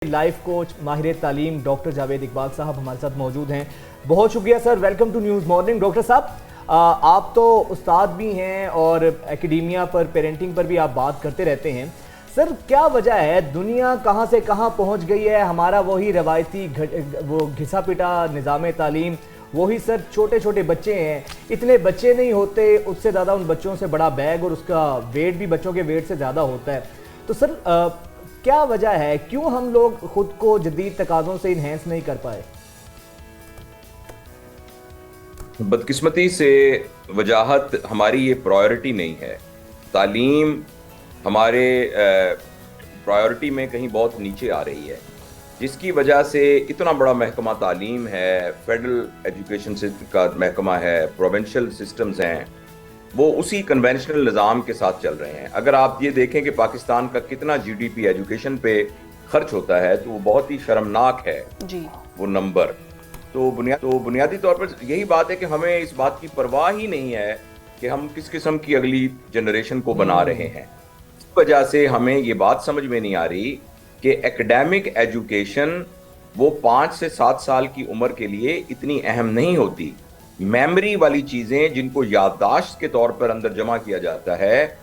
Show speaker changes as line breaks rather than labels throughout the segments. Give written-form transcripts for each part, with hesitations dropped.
Life coach माहिर तालीम doctor Javed Iqbal साहब हमारे साथ मौजूद हैं। बहुत शुक्रिया sir, welcome to news morning. Doctor साहब, आप तो उस्ताद भी हैं और एकेडेमिया पर, पेरेंटिंग पर भी आप बात करते रहते हैं। सर, क्या वजह है, दुनिया कहाँ से कहाँ पहुँच गई है? हमारा वही रवायती वो घिसा पिटा निज़ाम तालीम, वही सर छोटे छोटे बच्चे हैं, इतने बच्चे नहीं होते, उससे ज़्यादा उन बच्चों से बड़ा बैग और उसका वेट भी बच्चों के वेट से ज़्यादा होता है। तो सर क्या वजह है, क्यों हम लोग खुद को जदीद तकाज़ों से इन्हेंस नहीं कर पाए?
बदकिस्मती से वजाहत हमारी ये प्रायोरिटी नहीं है। तालीम हमारे प्रायोरिटी में कहीं बहुत नीचे आ रही है, जिसकी वजह से इतना बड़ा महकमा तालीम है, फेडरल एजुकेशन का महकमा है, प्रोविंशियल सिस्टम्स हैं, वो उसी कन्वेंशनल निज़ाम के साथ चल रहे हैं। अगर आप ये देखें कि पाकिस्तान का कितना जीडीपी एजुकेशन पे खर्च होता है, तो वो बहुत ही शर्मनाक है जी वो नंबर। तो बुनियादी तौर पर यही बात है कि हमें इस बात की परवाह ही नहीं है कि हम किस किस्म की अगली जनरेशन को बना रहे हैं। इस वजह से हमें ये बात समझ में नहीं आ रही कि एकेडमिक एजुकेशन वो 5 से 7 साल की उम्र के लिए इतनी अहम नहीं होती। मेमोरी वाली चीजें जिनको याददाश्त के तौर पर अंदर जमा किया जाता है,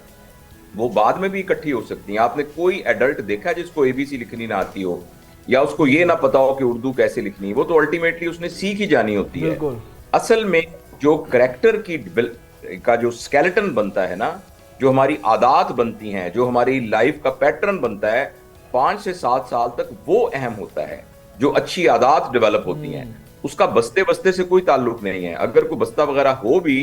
वो बाद में भी इकट्ठी हो सकती हैं। आपने कोई एडल्ट देखा जिसको एबीसी लिखनी ना आती हो, या उसको ये ना पता हो कि उर्दू कैसे लिखनी है? वो तो अल्टीमेटली उसने सीख ही जानी होती है। असल में जो करैक्टर का जो स्केलेटन बनता है ना, जो हमारी आदत बनती हैं, जो हमारी लाइफ का पैटर्न बनता है, 5 से 7 साल तक वो अहम होता है। जो अच्छी आदत डेवलप होती हैं, उसका बस्ते बस्ते से कोई ताल्लुक नहीं है। अगर कोई बस्ता वगैरह हो भी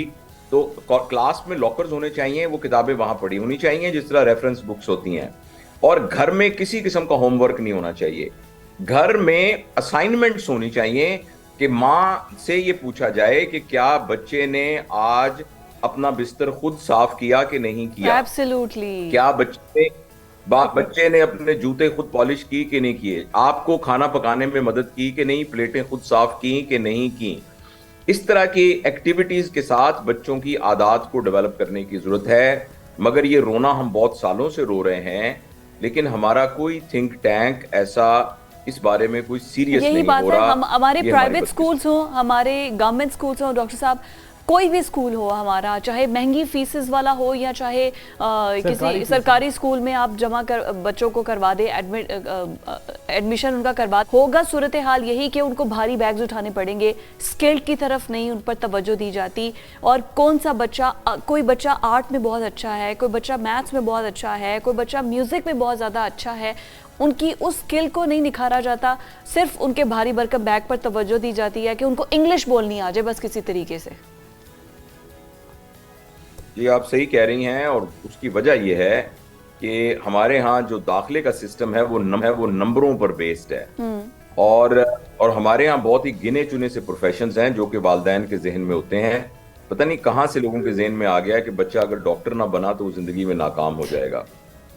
तो क्लास में लॉकर्स होने चाहिए, वो किताबें वहां पड़ी होनी चाहिए जिस तरह रेफरेंस बुक्स होती हैं। और घर में किसी किस्म का होमवर्क नहीं होना चाहिए। घर में असाइनमेंट्स होनी चाहिए कि माँ से ये पूछा जाए कि क्या बच्चे ने आज अपना बिस्तर खुद साफ किया कि नहीं किया।
एब्सोल्युटली।
क्या बच्चे ने अपने जूते खुद पॉलिश की कि नहीं किए, आपको खाना पकाने में मदद की कि नहीं, प्लेटें खुद साफ की कि नहीं की। इस तरह की एक्टिविटीज के साथ बच्चों की आदत को डेवलप करने की जरूरत है। मगर ये रोना हम बहुत सालों से रो रहे हैं, लेकिन हमारा कोई थिंक टैंक ऐसा इस बारे में कोई सीरियस नहीं हो रहा।
यही बात है, हमारे प्राइवेट स्कूल्स हो, हमारे गवर्नमेंट स्कूल्स हो, डॉक्टर साहब, कोई भी स्कूल हो हमारा, चाहे महंगी फीसेस वाला हो या चाहे किसी सरकारी स्कूल में आप बच्चों को करवा दे, एडमिशन उनका करवा, होगा सूरत हाल यही कि उनको भारी बैग्स उठाने पड़ेंगे, स्किल की तरफ नहीं उन पर तवज्जो दी जाती। और कौन सा बच्चा, कोई बच्चा आर्ट में बहुत अच्छा है, कोई बच्चा मैथ्स में बहुत अच्छा है, कोई बच्चा म्यूजिक में बहुत ज़्यादा अच्छा है, उनकी उस स्किल को नहीं निखारा जाता, सिर्फ उनके भारी भरकम बैग पर तवज्जो दी जाती है कि उनको इंग्लिश बोलनी आ जाए बस किसी तरीके से।
जी, आप सही कह रही हैं, और उसकी वजह यह है कि हमारे यहाँ जो दाखिले का सिस्टम है वो नंबरों पर बेस्ड है। और हमारे यहाँ बहुत ही गिने चुने से प्रोफेशंस हैं जो कि वालिदैन के जहन में होते हैं। पता नहीं कहाँ से लोगों के जहन में आ गया है कि बच्चा अगर डॉक्टर ना बना तो वो जिंदगी में नाकाम हो जाएगा।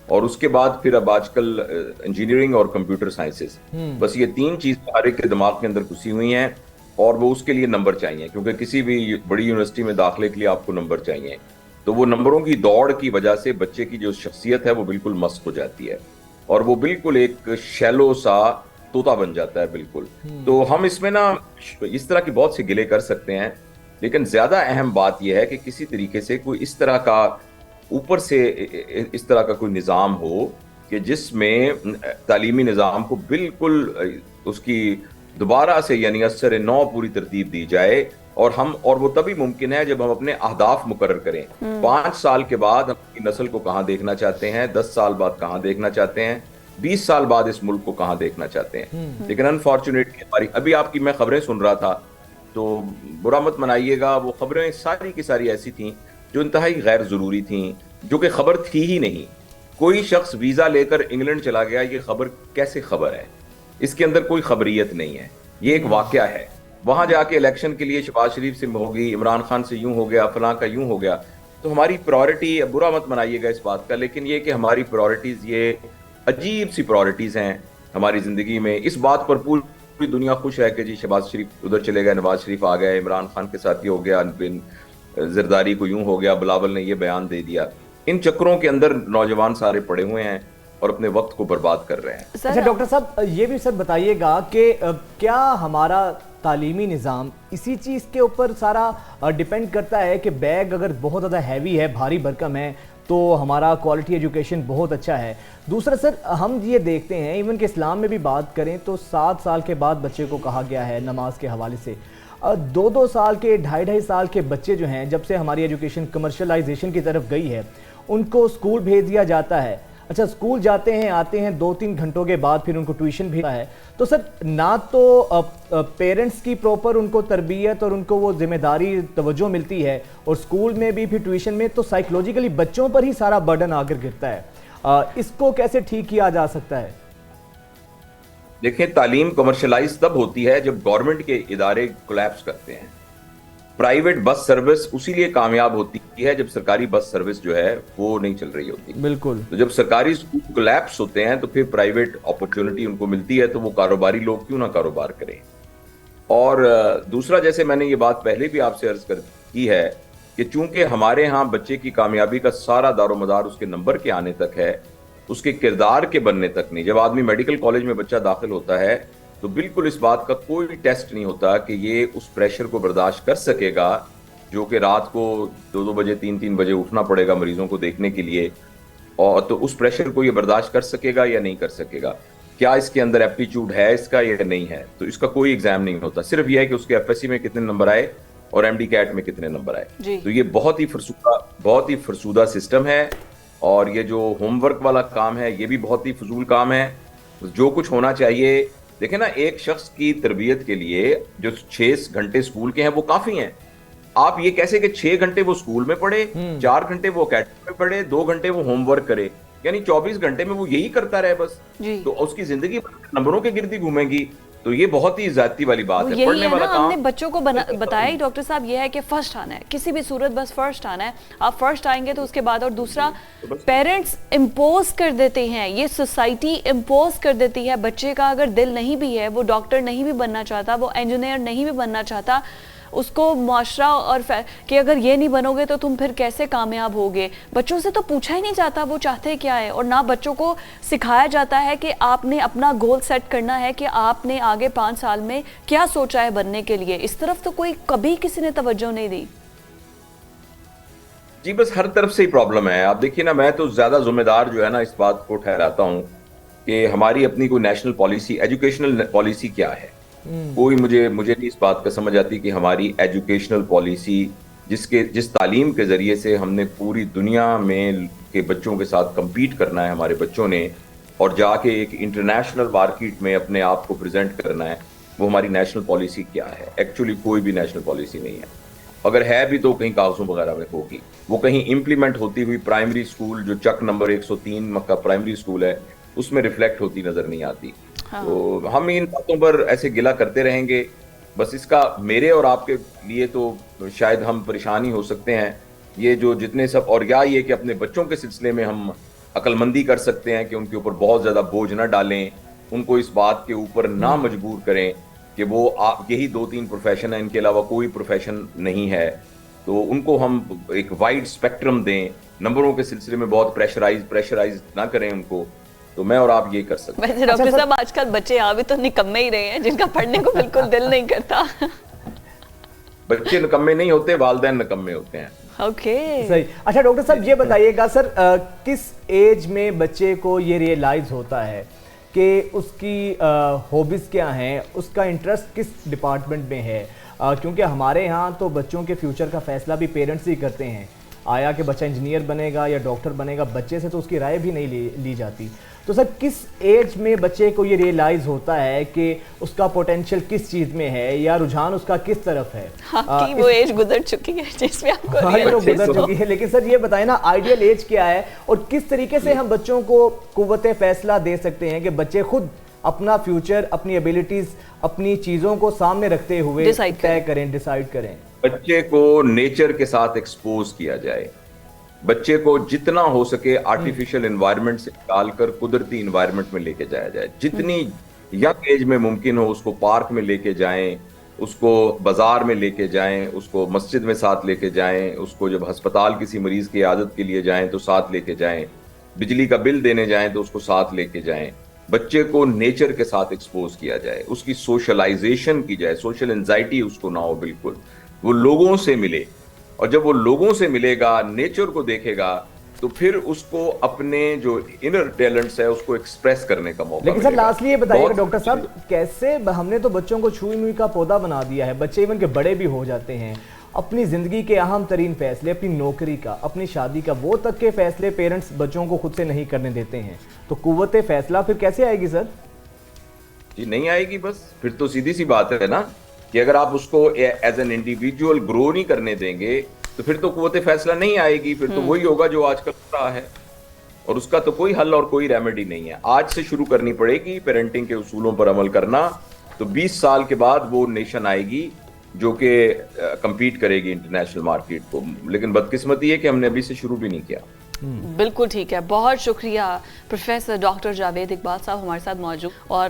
और उसके बाद फिर अब आजकल इंजीनियरिंग और कंप्यूटर साइंसेस, बस ये 3 चीजें हर एक के दिमाग के अंदर घुसी हुई हैं, और वो उसके लिए नंबर चाहिए, क्योंकि किसी भी बड़ी यूनिवर्सिटी में दाखिले के लिए आपको नंबर चाहिए। तो वो नंबरों की दौड़ की वजह से बच्चे की जो शख्सियत है वो बिल्कुल मस्त हो जाती है, और वो बिल्कुल एक शैलो सा तोता बन जाता है बिल्कुल। तो हम इसमें ना इस तरह की बहुत से गिले कर सकते हैं, लेकिन ज्यादा अहम बात यह है कि किसी तरीके से कोई इस तरह का ऊपर से इस तरह का कोई निज़ाम हो कि जिसमें तालीमी निज़ाम को बिल्कुल उसकी दोबारा से यानी असर नौ पूरी तरतीब दी जाए। और वो तभी मुमकिन है जब हम अपने अहदाफ मुकर्रर करें। 5 साल के बाद हम अपनी नस्ल को कहाँ देखना चाहते हैं, 10 साल बाद कहाँ देखना चाहते हैं, 20 साल बाद इस मुल्क को कहाँ देखना चाहते हैं। लेकिन अनफॉर्चुनेटली हमारी अभी आपकी मैं खबरें सुन रहा था, तो बुरा मत मनाइएगा, वो खबरें सारी की सारी ऐसी थी जो इंतहाई गैर जरूरी थी, जो कि खबर थी ही नहीं। कोई शख्स वीजा लेकर इंग्लैंड चला गया, ये खबर कैसे खबर है? इसके अंदर कोई खबरियत नहीं है, ये एक वाकया है। वहां जाके इलेक्शन के लिए शहबाज शरीफ से होगी, इमरान खान से यूं हो गया, फलां का यूं हो गया। तो हमारी प्रायोरिटी, बुरा मत मनाइएगा इस बात का, लेकिन ये कि हमारी प्रायोरिटीज ये अजीब सी प्रायोरिटीज हैं हमारी जिंदगी में। इस बात पर पूरी दुनिया खुश है कि जी शहबाज शरीफ उधर चले गए, नवाज शरीफ आ गए, इमरान खान के साथ ये हो गया, जरदारी को यूं हो गया, बिलावल ने ये बयान दे दिया। इन चक्करों के अंदर नौजवान सारे पड़े हुए हैं। اور اپنے وقت کو برباد کر رہے ہیں.
اچھا ڈاکٹر صاحب یہ بھی سر بتائیے گا کہ کیا ہمارا تعلیمی نظام اسی چیز کے اوپر سارا ڈیپینڈ کرتا ہے کہ بیگ اگر بہت زیادہ ہیوی ہے، بھاری بھرکم ہے، تو ہمارا کوالٹی ایجوکیشن بہت اچھا ہے؟ دوسرا سر ہم یہ دیکھتے ہیں ایون کہ اسلام میں بھی بات کریں تو 7 سال کے بعد بچے کو کہا گیا ہے نماز کے حوالے سے. 2 سال کے 2.5 سال کے بچے جو ہیں، جب سے ہماری ایجوکیشن کمرشلائزیشن کی طرف گئی ہے، ان کو اسکول بھیج دیا جاتا ہے. اچھا اسکول جاتے ہیں، آتے ہیں 2-3 گھنٹوں کے بعد پھر ان کو ٹیوشن بھیجا ہے. تو سر نہ تو پیرنٹس کی پراپر ان کو تربیت اور ان کو وہ ذمہ داری توجہ ملتی ہے، اور اسکول میں بھی پھر ٹیوشن میں تو سائیکولوجیکلی بچوں پر ہی سارا برڈن آ کر گرتا ہے. اس کو کیسے ٹھیک کیا جا سکتا ہے؟
دیکھیں تعلیم کمرشلائز تب ہوتی ہے جب گورنمنٹ کے ادارے کولیپس کرتے ہیں. پرائیویٹ بس سروس اسی لیے کامیاب ہوتی ہے جب سرکاری بس سروس جو ہے وہ نہیں چل رہی ہوتی.
بالکل.
تو جب سرکاری اسکول کولیپس ہوتے ہیں تو پھر پرائیویٹ اپرچونٹی ان کو ملتی ہے، تو وہ کاروباری لوگ کیوں نہ کاروبار کریں. اور دوسرا، جیسے میں نے یہ بات پہلے بھی آپ سے عرض کی ہے کہ چونکہ ہمارے ہاں بچے کی کامیابی کا سارا دار و مدار اس کے نمبر کے آنے تک ہے، اس کے کردار کے بننے تک نہیں. جب آدمی میڈیکل کالج میں بچہ داخل ہوتا ہے تو بالکل اس بات کا کوئی ٹیسٹ نہیں ہوتا کہ یہ اس پریشر کو برداشت کر سکے گا جو کہ رات کو 2 بجے 3 بجے اٹھنا پڑے گا مریضوں کو دیکھنے کے لیے، اور تو اس پریشر کو یہ برداشت کر سکے گا یا نہیں کر سکے گا. کیا اس کے اندر ایپٹیچیوڈ ہے اس کا یا نہیں ہے. تو اس کا کوئی ایگزام نہیں ہوتا، صرف یہ ہے کہ اس کے ایف ایس سی میں کتنے نمبر آئے اور ایم ڈی کیٹ میں کتنے نمبر آئے. تو یہ بہت ہی فرسودہ سسٹم ہے. اور یہ جو ہوم ورک والا کام ہے یہ بھی بہت ہی فضول کام ہے. جو کچھ ہونا چاہیے، دیکھیں نا، ایک شخص کی تربیت کے لیے جو 6 گھنٹے اسکول کے ہیں وہ کافی ہیں. آپ یہ کیسے کہ 6 گھنٹے وہ اسکول میں پڑھے، 4 گھنٹے وہ اکیڈمی میں پڑھے، 2 گھنٹے وہ ہوم ورک کرے، یعنی 24 گھنٹے میں وہ یہی کرتا رہے بس. تو اس کی زندگی نمبروں کے گرد ہی گھومے گی. تو یہ بہت ہی زیادتی والی بات ہے.
پڑھنے والا کام ہم نے بچوں کو بتایا ہی ڈاکٹر صاحب یہ ہے کہ فرسٹ آنا ہے، کسی بھی صورت بس فرسٹ آنا ہے. آپ فرسٹ آئیں گے تو اس کے بعد. اور دوسرا، پیرنٹس امپوز کر دیتے ہیں، یہ سوسائٹی امپوز کر دیتی ہے. بچے کا اگر دل نہیں بھی ہے، وہ ڈاکٹر نہیں بھی بننا چاہتا، وہ انجینئر نہیں بھی بننا چاہتا، اس کو معاشرہ اور کہ اگر یہ نہیں بنو گے تو تم پھر کیسے کامیاب ہوگے. بچوں سے تو پوچھا ہی نہیں جاتا وہ چاہتے کیا ہے، اور نہ بچوں کو سکھایا جاتا ہے کہ آپ نے اپنا گول سیٹ کرنا ہے کہ آپ نے آگے 5 سال میں کیا سوچا ہے بننے کے لیے. اس طرف تو کوئی کبھی کسی نے توجہ نہیں دی.
جی بس ہر طرف سے ہی پرابلم ہے. آپ دیکھیے نا، میں تو زیادہ ذمہ دار جو ہے نا اس بات کو ٹھہراتا ہوں کہ ہماری اپنی کوئی نیشنل پالیسی، ایجوکیشنل پالیسی کیا ہے. کوئی مجھے نہیں اس بات کا سمجھ آتی کہ ہماری ایجوکیشنل پالیسی جس تعلیم کے ذریعے سے ہم نے پوری دنیا میں کے بچوں کے ساتھ کمپیٹ کرنا ہے ہمارے بچوں نے، اور جا کے ایک انٹرنیشنل مارکیٹ میں اپنے آپ کو پریزنٹ کرنا ہے، وہ ہماری نیشنل پالیسی کیا ہے. ایکچولی کوئی بھی نیشنل پالیسی نہیں ہے. اگر ہے بھی تو کہیں کاغذوں وغیرہ میں ہوگی. وہ کہیں امپلیمنٹ ہوتی ہوئی پرائمری اسکول جو چک نمبر 103 کا پرائمری اسکول ہے اس میں ریفلیکٹ ہوتی نظر نہیں آتی. تو ہم ان باتوں پر ایسے گلہ کرتے رہیں گے. بس اس کا میرے اور آپ کے لیے تو شاید ہم پریشانی ہو سکتے ہیں. یہ جو جتنے سب، اور یا یہ کہ اپنے بچوں کے سلسلے میں ہم عقل مندی کر سکتے ہیں کہ ان کے اوپر بہت زیادہ بوجھ نہ ڈالیں، ان کو اس بات کے اوپر نہ مجبور کریں کہ وہ یہی 2-3 پروفیشن ہیں، ان کے علاوہ کوئی پروفیشن نہیں ہے. تو ان کو ہم ایک وائڈ اسپیکٹرم دیں، نمبروں کے سلسلے میں بہت پریشرائز نہ کریں ان کو. تو میں اور آپ یہ کر سکتے ہیں.
ویسے ڈاکٹر صاحب آج کل بچے آ بھی تو نکمے ہی رہے ہیں جن کا پڑھنے کو بالکل دل نہیں کرتا.
بچے نکمے نہیں ہوتے، والدین نکمے ہوتے ہیں.
اوکے
صحیح. اچھا ڈاکٹر صاحب یہ بتائیے گا سر، کس ایج میں بچے کو یہ ریئلائز ہوتا ہے کہ اس کی ہابیز کیا ہیں، اس کا انٹرسٹ کس ڈپارٹمنٹ میں ہے؟ کیونکہ ہمارے ہاں تو بچوں کے فیوچر کا فیصلہ بھی پیرنٹس ہی کرتے ہیں. آیا کہ بچہ انجینئر بنے گا یا ڈاکٹر بنے گا، بچے سے تو اس کی رائے بھی نہیں لی جاتی. تو سر کس ایج میں بچے کو یہ ریئلائز ہوتا ہے کہ اس کا پوٹینشیل کس چیز میں ہے یا رجحان اس کا کس طرف ہے؟
وہ ایج گزر چکی ہے جس میں آپ کو
گزر چکی ہے. لیکن سر یہ بتائیں نا آئیڈیل ایج کیا ہے اور کس طریقے سے ہم بچوں کو قوت فیصلہ دے سکتے ہیں کہ بچے خود اپنا فیوچر، اپنی ایبیلٹیز، اپنی چیزوں کو سامنے رکھتے ہوئے طے کریں، ڈیسائیڈ کریں؟
بچے کو نیچر کے ساتھ ایکسپوز کیا جائے. بچے کو جتنا ہو سکے آرٹیفیشل انوائرمنٹ سے نکال کر قدرتی انوائرمنٹ میں لے کے جایا جائے. جتنی ینگ ایج میں ممکن ہو اس کو پارک میں لے کے جائیں، اس کو بازار میں لے کے جائیں، اس کو مسجد میں ساتھ لے کے جائیں، اس کو جب ہسپتال کسی مریض کی عیادت کے لیے جائیں تو ساتھ لے کے جائیں. बिजली का बिल देने जाएं तो उसको साथ लेके जाएं, बच्चे को नेचर के साथ एक्सपोज किया जाए, उसकी सोशलाइजेशन की जाए, सोशल एंजाइटी उसको ना हो बिल्कुल, वो लोगों से मिले, और जब वो लोगों से मिलेगा, नेचर को देखेगा, तो फिर उसको अपने जो इनर टैलेंट्स है उसको एक्सप्रेस करने का मौका
लेकिन सर
मिलेगा।
लास्टली ये बताइएगा डॉक्टर साहब, कैसे हमने तो बच्चों को छुई मुई का पौधा बना दिया है, बच्चे इवन के बड़े भी हो जाते हैं, अपनी ज़िंदगी के अहम तरीन फैसले, अपनी नौकरी का, अपनी शादी का, वो तक के फैसले पेरेंट्स बच्चों को खुद से नहीं करने देते हैं, तो कुव्वत फैसला फिर कैसे आएगी सर?
जी नहीं आएगी, बस फिर तो सीधी सी बात है ना कि अगर आप उसको एज एन इंडिविजुअल ग्रो नहीं करने देंगे तो फिर तो कुव्वत फैसला नहीं आएगी, फिर तो वही होगा जो आजकल हो रहा है, और उसका तो कोई हल और कोई रेमेडी नहीं है। आज से शुरू करनी पड़ेगी पेरेंटिंग के उसूलों पर अमल करना, तो 20 साल के बाद वो नेशन आएगी जो कि compete करेगी इंटरनेशनल मार्केट को, लेकिन बदकिस्मती है कि हमने अभी से शुरू भी नहीं किया।
बिल्कुल ठीक है, बहुत शुक्रिया प्रोफेसर डॉक्टर जावेद इकबाल साहब हमारे साथ मौजूद। और